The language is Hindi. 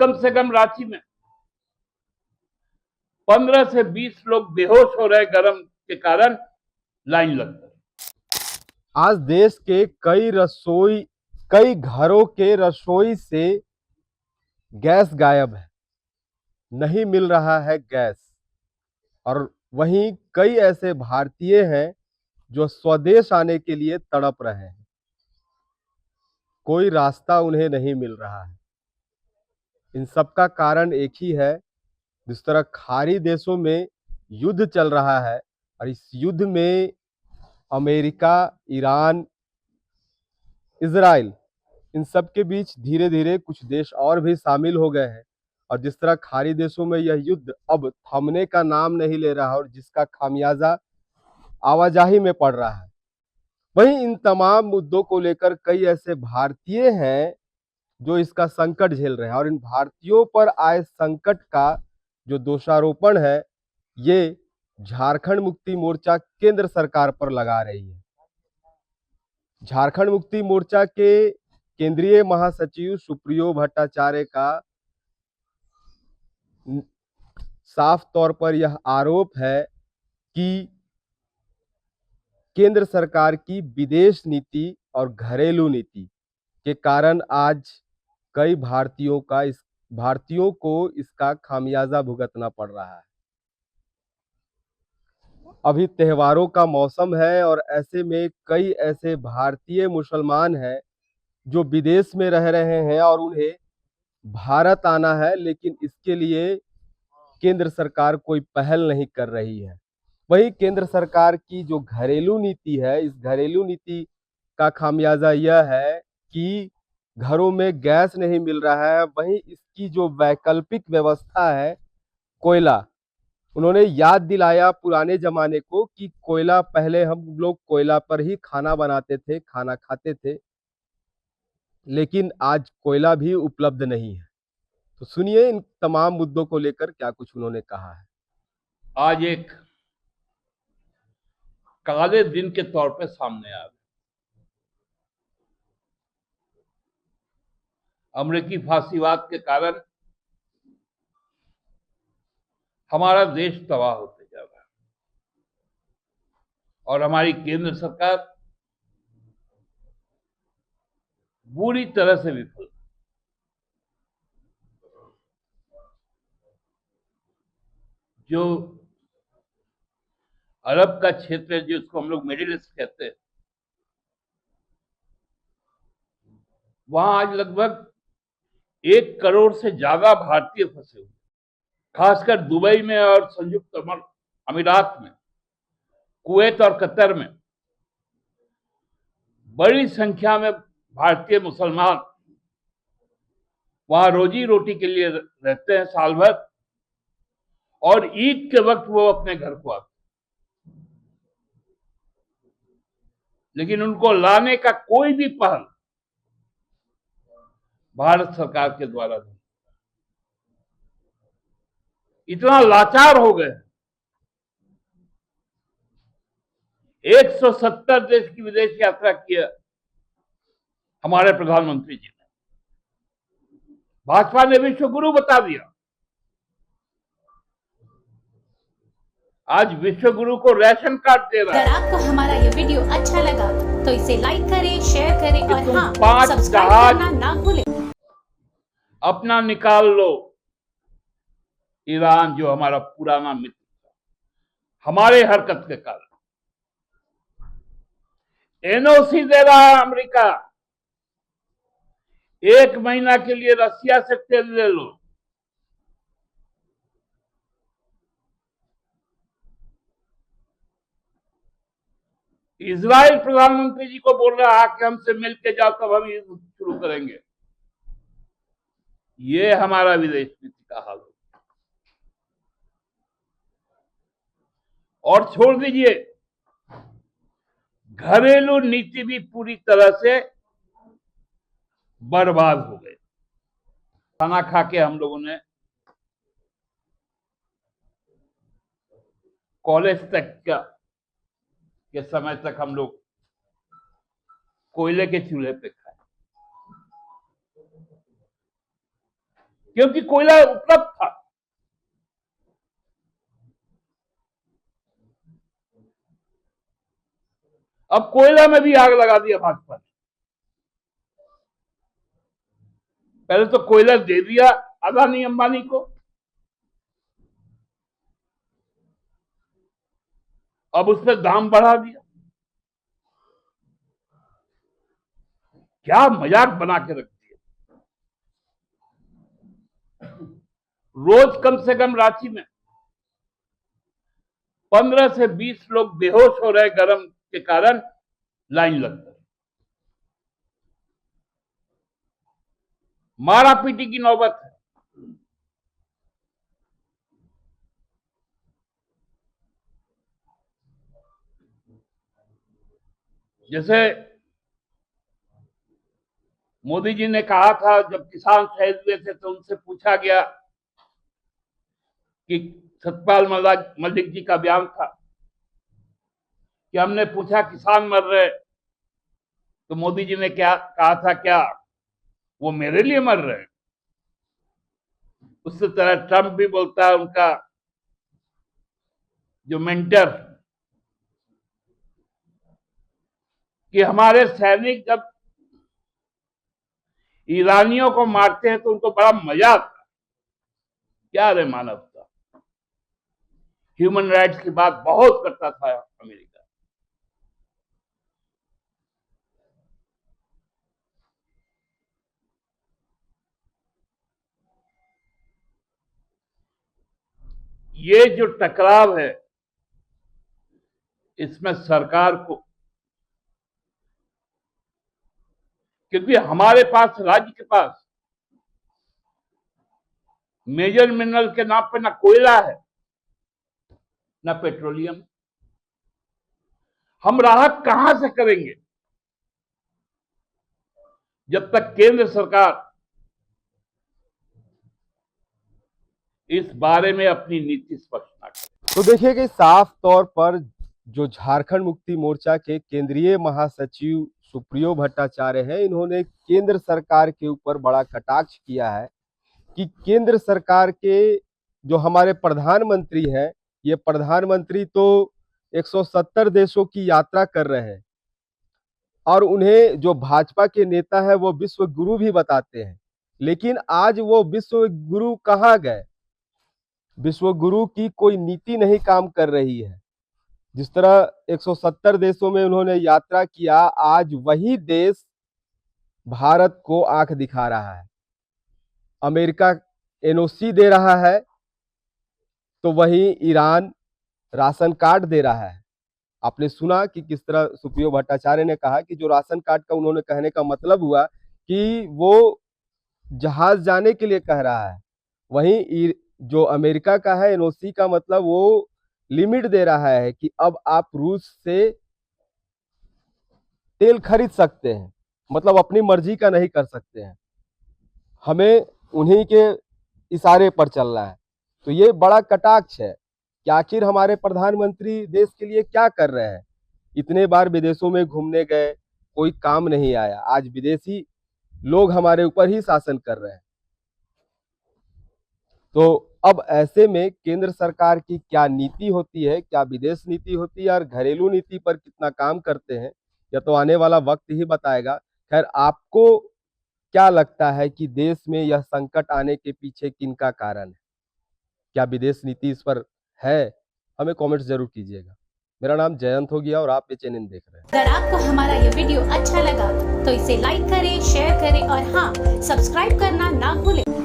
कम से कम रांची में 15 से 20 लोग बेहोश हो रहे गर्म के कारण लाइन लगकर। आज देश के कई घरों के रसोई से गैस गायब है, नहीं मिल रहा है गैस। और वहीं कई ऐसे भारतीय हैं जो स्वदेश आने के लिए तड़प रहे हैं, कोई रास्ता उन्हें नहीं मिल रहा है। इन सब का कारण एक ही है, जिस तरह खाड़ी देशों में युद्ध चल रहा है और इस युद्ध में अमेरिका, ईरान, इजराइल, इन सब के बीच धीरे धीरे कुछ देश और भी शामिल हो गए हैं। और जिस तरह खाड़ी देशों में यह युद्ध अब थमने का नाम नहीं ले रहा और जिसका खामियाजा आवाजाही में पड़ रहा है, वहीं इन तमाम मुद्दों को लेकर कई ऐसे भारतीय हैं जो इसका संकट झेल रहे हैं। और इन भारतीयों पर आए संकट का जो दोषारोपण है, ये झारखंड मुक्ति मोर्चा केंद्र सरकार पर लगा रही है। झारखंड मुक्ति मोर्चा के केंद्रीय महासचिव सुप्रियो भट्टाचार्य का साफ तौर पर यह आरोप है कि केंद्र सरकार की विदेश नीति और घरेलू नीति के कारण आज कई भारतीयों को इसका खामियाजा भुगतना पड़ रहा है। अभी त्योहारों का मौसम है और ऐसे में कई ऐसे भारतीय मुसलमान हैं जो विदेश में रह रहे हैं और उन्हें भारत आना है, लेकिन इसके लिए केंद्र सरकार कोई पहल नहीं कर रही है। वही केंद्र सरकार की जो घरेलू नीति है, इस घरेलू नीति का खामियाजा यह है कि घरों में गैस नहीं मिल रहा है। वहीं इसकी जो वैकल्पिक व्यवस्था है, कोयला, उन्होंने याद दिलाया पुराने जमाने को कि कोयला, पहले हम लोग कोयला पर ही खाना बनाते थे, खाना खाते थे, लेकिन आज कोयला भी उपलब्ध नहीं है। तो सुनिए इन तमाम मुद्दों को लेकर क्या कुछ उन्होंने कहा है। आज एक काले दिन के तौर पे सामने आ रहे, अमेरिकी फांसीवाद के कारण हमारा देश तबाह होते जा रहा है और हमारी केंद्र सरकार बुरी तरह से विफल। जो अरब का क्षेत्र है, जिसको हम लोग मिडिल ईस्ट कहते हैं, वहां आज लगभग 1 करोड़ से ज्यादा भारतीय फंसे हुए, खासकर दुबई में और संयुक्त अमीरात में, कुवैत और कतर में बड़ी संख्या में भारतीय मुसलमान वहां रोजी रोटी के लिए रहते हैं साल भर, और ईद के वक्त वो अपने घर को आते, लेकिन उनको लाने का कोई भी पहल भारत सरकार के द्वारा नहीं। इतना लाचार हो गए, 170 देश की विदेश यात्रा की है हमारे प्रधानमंत्री जी ने। भाजपा ने विश्व गुरु बता दिया। आज विश्व गुरु को राशन कार्ड दे रहा है। अगर आपको हमारा ये वीडियो अच्छा लगा तो इसे लाइक करें, शेयर करें और हाँ, 5 सब्सक्राइब करना ना भूलें। अपना निकाल लो। ईरान जो हमारा पुराना मित्र था, हमारे हरकत के कारण एनओसी दे रहा है अमेरिका। 1 महीना के लिए रसिया से तेल ले लो। इजराइल प्रधानमंत्री जी को बोल रहा है कि हमसे मिलके जाओ, तब हम युद्ध शुरू करेंगे। ये हमारा विदेश नीति का हाल हो। और छोड़ दीजिए, घरेलू नीति भी पूरी तरह से बर्बाद हो गई। खाना खा के हम लोगों ने कॉलेज तक के समय तक हम लोग कोयले के चूल्हे पे खाए। क्योंकि कोयला उपलब्ध था। अब कोयला में भी आग लगा दिया भाजपा ने। पहले तो कोयला दे दिया अदानी अंबानी को, अब उस पर दाम बढ़ा दिया। क्या मजाक बना के रख दिया। रोज कम से कम रांची में 15 से 20 लोग बेहोश हो रहे गर्म के कारण, लाइन लगता है। मारा पीटी की नौबत है। जैसे मोदी जी ने कहा था, जब किसान शहीद हुए थे तो उनसे पूछा गया कि सतपाल मलिक जी का बयान था कि हमने पूछा किसान मर रहे, तो मोदी जी ने क्या कहा था, क्या वो मेरे लिए मर रहे हैं? उसी तरह ट्रंप भी बोलता है, उनका जो मेंटर, कि हमारे सैनिक जब ईरानियों को मारते हैं तो उनको बड़ा मजा आता है। क्या रे मानवता, ह्यूमन राइट्स की बात बहुत करता था अमेरिका। ये जो टकराव है, इसमें सरकार को, क्योंकि हमारे पास, राज्य के पास मेजर मिनरल के नाम पे ना कोयला है ना पेट्रोलियम, हम राहत कहां से करेंगे जब तक केंद्र सरकार इस बारे में अपनी नीति स्पष्ट ना करे। तो देखिए कि साफ तौर पर जो झारखंड मुक्ति मोर्चा के केंद्रीय महासचिव सुप्रियो भट्टाचार्य हैं, इन्होंने केंद्र सरकार के ऊपर बड़ा कटाक्ष किया है कि केंद्र सरकार के जो हमारे प्रधानमंत्री हैं, ये प्रधानमंत्री तो 170 देशों की यात्रा कर रहे हैं और उन्हें जो भाजपा के नेता है वो विश्व गुरु भी बताते हैं, लेकिन आज वो विश्व गुरु कहाँ गए? विश्व गुरु की कोई नीति नहीं काम कर रही है। जिस तरह 170 देशों में उन्होंने यात्रा किया, आज वही देश भारत को आंख दिखा रहा है। अमेरिका एनओसी दे रहा है तो वहीं ईरान राशन कार्ड दे रहा है। आपने सुना कि किस तरह सुप्रियो भट्टाचार्य ने कहा कि जो राशन कार्ड का उन्होंने कहने का मतलब हुआ कि वो जहाज जाने के लिए कह रहा है, वहीं जो अमेरिका का है एनओसी का मतलब वो लिमिट दे रहा है कि अब आप रूस से तेल खरीद सकते हैं, मतलब अपनी मर्जी का नहीं कर सकते हैं, हमें उन्हीं के इशारे पर चलना है। तो ये बड़ा कटाक्ष है कि आखिर हमारे प्रधानमंत्री देश के लिए क्या कर रहे हैं। इतने बार विदेशों में घूमने गए, कोई काम नहीं आया, आज विदेशी लोग हमारे ऊपर ही शासन कर रहे हैं। तो अब ऐसे में केंद्र सरकार की क्या नीति होती है, क्या विदेश नीति होती है और घरेलू नीति पर कितना काम करते हैं, यह तो आने वाला वक्त ही बताएगा। खैर, आपको क्या लगता है कि देश में यह संकट आने के पीछे किनका कारण है? क्या विदेश नीति इस पर है? हमें कमेंट्स जरूर कीजिएगा। मेरा नाम जयंत हो गया और आप HNN देख रहे हैं। अगर आपको हमारा ये वीडियो अच्छा लगा तो इसे लाइक करें, शेयर करें और हाँ, सब्सक्राइब करना ना भूलें।